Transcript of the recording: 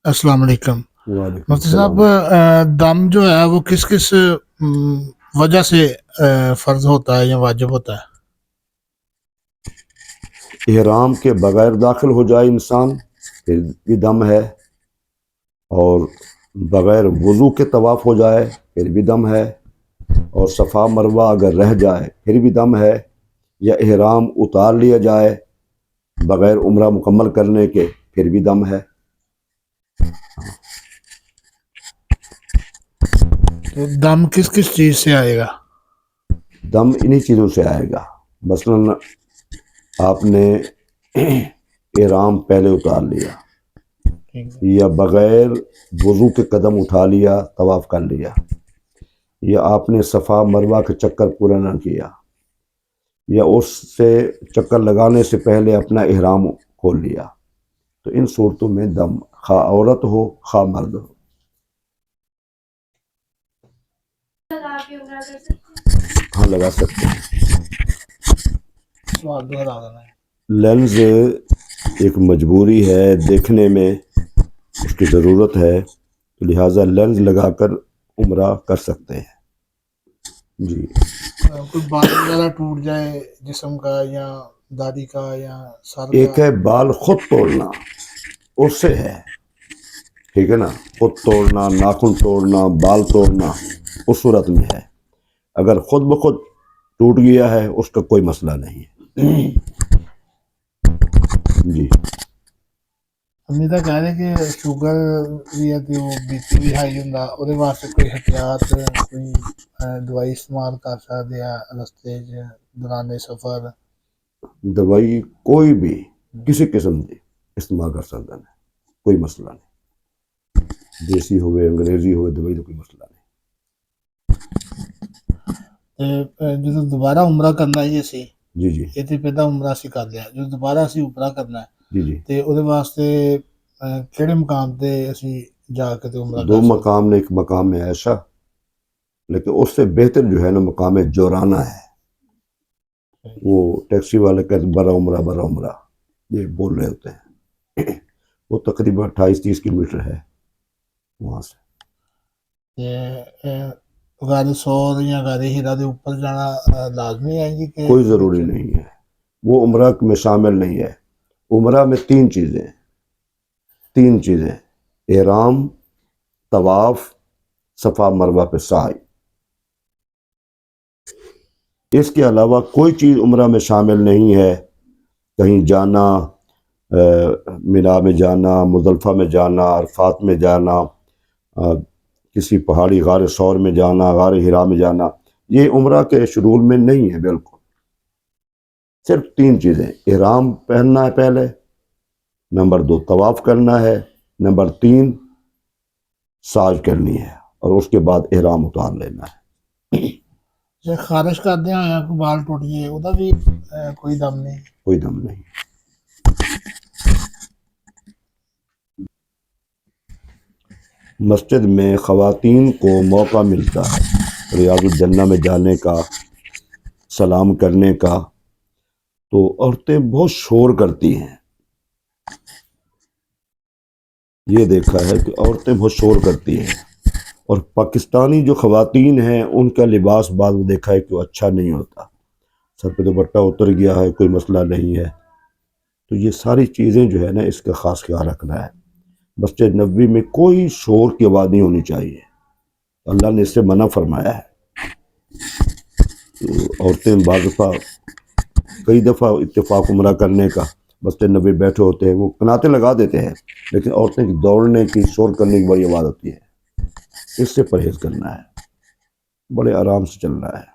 السلام علیکم وعلیکم مفتی السلام۔ صاحب، دم جو ہے وہ کس کس وجہ سے فرض ہوتا ہے یا واجب ہوتا ہے؟ احرام کے بغیر داخل ہو جائے انسان پھر بھی دم ہے، اور بغیر وضو کے طواف ہو جائے پھر بھی دم ہے، اور صفا مروہ اگر رہ جائے پھر بھی دم ہے، یا احرام اتار لیا جائے بغیر عمرہ مکمل کرنے کے پھر بھی دم ہے۔ تو دم کس کس چیز سے آئے گا؟ دم انہی چیزوں سے آئے گا، مثلاً آپ نے احرام پہلے اتار لیا، یا بغیر وضو کے قدم اٹھا لیا، طواف کر لیا، یا آپ نے صفا مروہ کا چکر پورا نہ کیا، یا اس سے چکر لگانے سے پہلے اپنا احرام کھول لیا، تو ان صورتوں میں دم خواہ عورت ہو خواہ مرد ہو۔ ہاں لگا سکتے ہیں۔ سوال دوہرا دینا ہے۔ لینز ایک مجبوری ہے، دیکھنے میں اس کی ضرورت ہے، لہٰذا لینز لگا کر عمرہ کر سکتے ہیں۔ جی، کوئی بال وغیرہ ٹوٹ جائے جسم کا یا داڑھی کا یا سر ایک کا؟ ہے بال خود توڑنا، اس سے ہے، ٹھیک ہے نا، خود توڑنا، ناخن توڑنا، بال توڑنا اس صورت میں ہے۔ اگر خود بخود ٹوٹ گیا ہے اس کا کوئی مسئلہ نہیں ہے۔ جی، امیدہ کہہ رہے کہ شوگر بھی ہے تو وہ بی پی بھی ہائی ہوں وہ واسطے کوئی احتیاط کوئی دوائی استعمال کر سکتے یا رستے دوران سفر؟ دوائی کوئی بھی کسی قسم کی استعمال کر سکتا ہے، کوئی مسئلہ نہیں، دیسی ہوئے انگریزی ہوئے، دوائی تو کوئی مسئلہ نہیں۔ جو دوبارہ عمرہ کرنا ہے یہ سی جی جی یہ تو پہلا عمرہ سی کر لیا، جو دوبارہ اسی عمرہ کرنا ہے جی جی تے وہ واسطے کہڑے مقام تے اسی جا کے تے عمرہ دو کر سکتے؟ مقام نے، ایک مقام ہے عائشہ، لیکن اس سے بہتر جو ہے نا مقام جورانہ ہے۔ وہ ٹیکسی والے کہتے ہیں برا عمرہ برا عمرہ، یہ بول رہے ہوتے ہیں۔ وہ تقریباً 28-30 کلومیٹر ہے وہاں سے۔ غار سور یا غار ہیرا دے اوپر جانا لازمی ہے جی کہ کوئی ضروری نہیں ہے، وہ عمرہ میں شامل نہیں ہے۔ عمرہ میں تین چیزیں، احرام، طواف، صفا مروہ پہ سعی، اس کے علاوہ کوئی چیز عمرہ میں شامل نہیں ہے۔ کہیں جانا، مینا میں جانا، مزدلفہ میں جانا، عرفات میں جانا، کسی پہاڑی غار سور میں جانا، غار ہرا میں جانا، یہ عمرہ کے شیڈول میں نہیں ہے بالکل۔ صرف تین چیزیں، احرام پہننا ہے پہلے، نمبر 2 طواف کرنا ہے، نمبر 3 سعی کرنی ہے، اور اس کے بعد احرام اتار لینا ہے۔ جی خارش کردیا ہوا کوئی بال ٹوٹ جائے وہ بھی کوئی دم نہیں؟ کوئی دم نہیں۔ مسجد میں خواتین کو موقع ملتا ہے ریاض الجنہ میں جانے کا، سلام کرنے کا، تو عورتیں بہت شور کرتی ہیں۔ یہ دیکھا ہے کہ عورتیں بہت شور کرتی ہیں، اور پاکستانی جو خواتین ہیں ان کا لباس بعض دیکھا ہے کہ وہ اچھا نہیں ہوتا، سر پہ دوپٹہ اتر گیا ہے کوئی مسئلہ نہیں ہے، تو یہ ساری چیزیں جو ہے نا اس کا خاص خیال رکھنا ہے۔ مسجد نبوی میں کوئی شور کی آواز نہیں ہونی چاہیے، اللہ نے اس سے منع فرمایا ہے۔ تو عورتیں بعض دفعہ، کئی دفعہ اتفاق عمرہ کرنے کا، مسجد نبوی بیٹھے ہوتے ہیں، وہ قناتیں لگا دیتے ہیں، لیکن عورتیں کی دوڑنے کی، شور کرنے کی بڑی آواز ہوتی ہے۔ اس سے پرہیز کرنا ہے، بڑے آرام سے چلنا ہے۔